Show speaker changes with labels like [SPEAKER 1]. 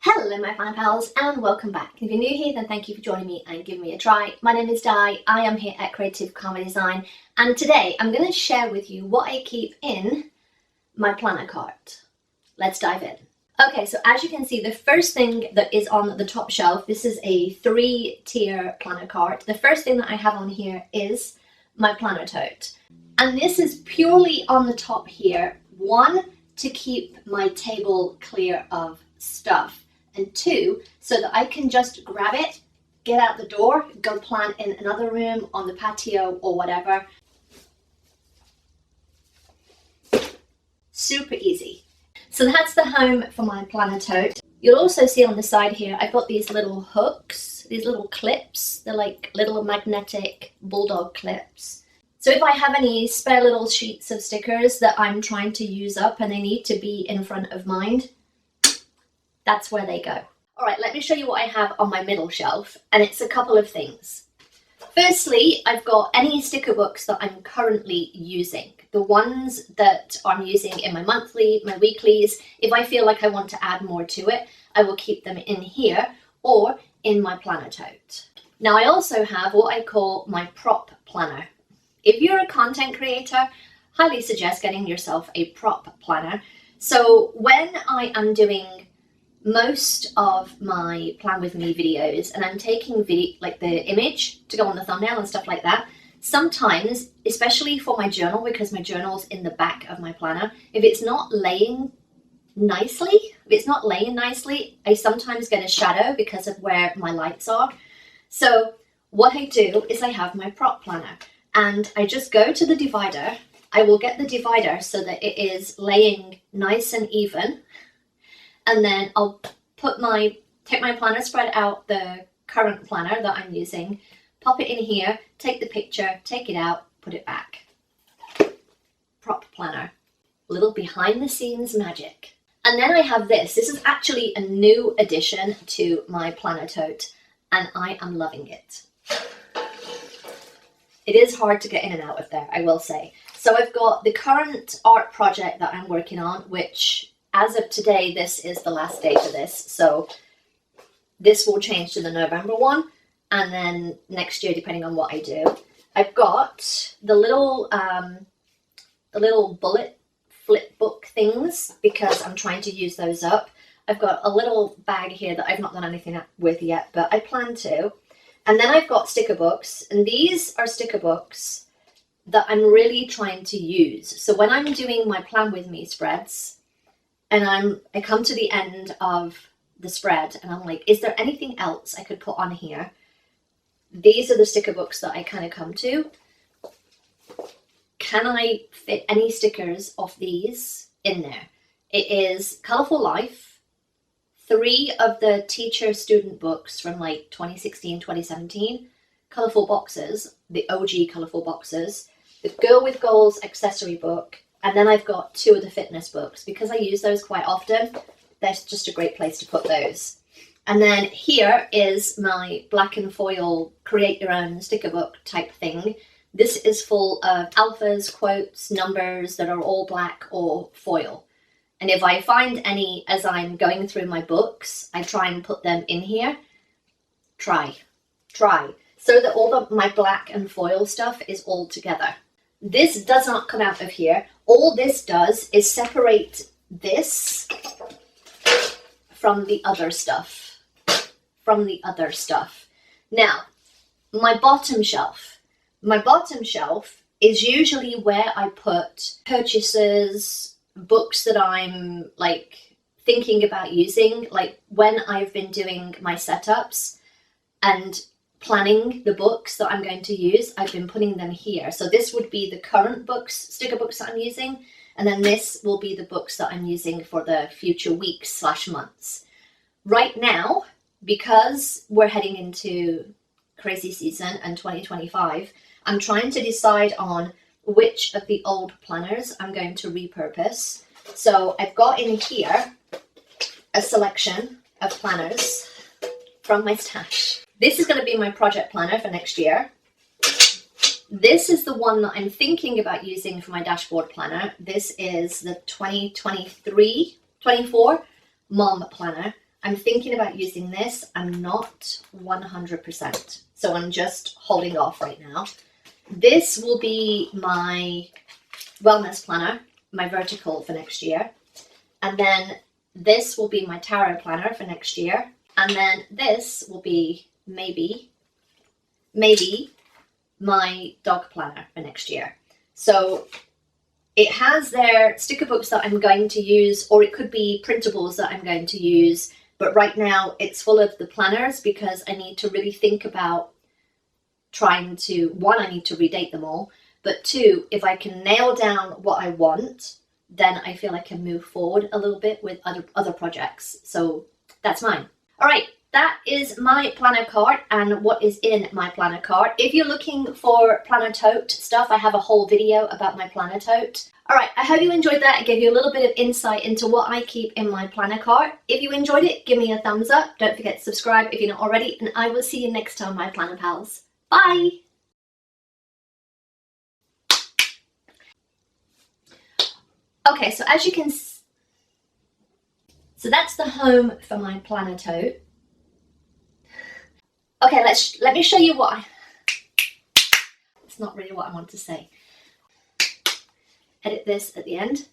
[SPEAKER 1] Hello my planner pals and welcome back. If you're new here then thank you for joining me and giving me a try. My name is Di, I am here at Creative Karma Design and today I'm going to share with you what I keep in my planner cart. Let's dive in. Okay, so as you can see the first thing that is on the top shelf, this is a 3-tier planner cart. The first thing that I have on here is my planner tote. And this is purely on the top here, one, to keep my table clear of stuff. And two, so that I can just grab it, get out the door, go plant in another room, on the patio or whatever. Super easy. So that's the home for my planner tote. You'll also see on the side here, I've got these little hooks, these little clips. They're like little magnetic bulldog clips. So if I have any spare little sheets of stickers that I'm trying to use up and they need to be in front of mine, that's where they go. All right, let me show you what I have on my middle shelf, and it's a couple of things. Firstly, I've got any sticker books that I'm currently using. The ones that I'm using in my monthly, my weeklies. If I feel like I want to add more to it, I will keep them in here or in my planner tote. Now I also have what I call my prop planner. If you're a content creator, highly suggest getting yourself a prop planner. So when I am doing most of my plan with me videos and I'm taking like the image to go on the thumbnail and stuff like that, sometimes, especially for my journal, because my journal's in the back of my planner, if it's not laying nicely, I sometimes get a shadow because of where my lights are. So what I do is I have my prop planner and I just go to the divider. I will get the divider so that it is laying nice and even. And then I'll take my planner, spread out the current planner that I'm using, pop it in here, take the picture, take it out, put it back. Prop planner. Little behind the scenes magic. And then I have this. This is actually a new addition to my planner tote and I am loving it. It is hard to get in and out of there, I will say. So I've got the current art project that I'm working on, which as of today, this is the last day for this, so this will change to the November one, and then next year, depending on what I do. I've got the little bullet flip book things because I'm trying to use those up. I've got a little bag here that I've not done anything with yet, but I plan to. And then I've got sticker books, and these are sticker books that I'm really trying to use. So when I'm doing my plan with me spreads, and I come to the end of the spread and I'm like, is there anything else I could put on here? These are the sticker books that I kind of come to. Can I fit any stickers of these in there? It is Colourful Life, 3 of the teacher student books from like 2016, 2017, Colourful Boxes, the OG Colourful Boxes, the Girl with Goals accessory book, and then I've got 2 of the fitness books. Because I use those quite often, that's just a great place to put those. And then here is my black and foil create your own sticker book type thing. This is full of alphas, quotes, numbers that are all black or foil. And if I find any as I'm going through my books, I try and put them in here. Try. So that all my black and foil stuff is all together. This does not come out of here. All this does is separate this from the other stuff. Now, my bottom shelf. My bottom shelf is usually where I put purchases, books that I'm like thinking about using, like when I've been doing my setups and planning the books that I'm going to use, I've been putting them here. So this would be the current books, sticker books that I'm using, and then this will be the books that I'm using for the future weeks / months. Right now, because we're heading into crazy season and 2025, I'm trying to decide on which of the old planners I'm going to repurpose. So I've got in here a selection of planners from my stash. This is going to be my project planner for next year. This is the one that I'm thinking about using for my dashboard planner. This is the 2023-24 Mom Planner. I'm thinking about using this. I'm not 100%. So I'm just holding off right now. This will be my wellness planner, my vertical for next year. And then this will be my tarot planner for next year. And then this will be maybe my dog planner for next year. So it has their sticker books that I'm going to use, or it could be printables that I'm going to use. But right now it's full of the planners because I need to really think about trying to, one, I need to redate them all, but two, if I can nail down what I want, then I feel I can move forward a little bit with other projects. So that's mine. All right, that is my planner card and what is in my planner card. If you're looking for planner tote stuff, I have a whole video about my planner tote. All right, I hope you enjoyed that. It gave you a little bit of insight into what I keep in my planner card. If you enjoyed it, give me a thumbs up. Don't forget to subscribe if you're not already, and I will see you next time, my planner pals. Bye. Okay, so as you can so that's the home for my planner tote. Okay, let me show you what it's not really what I want to say. Edit this at the end.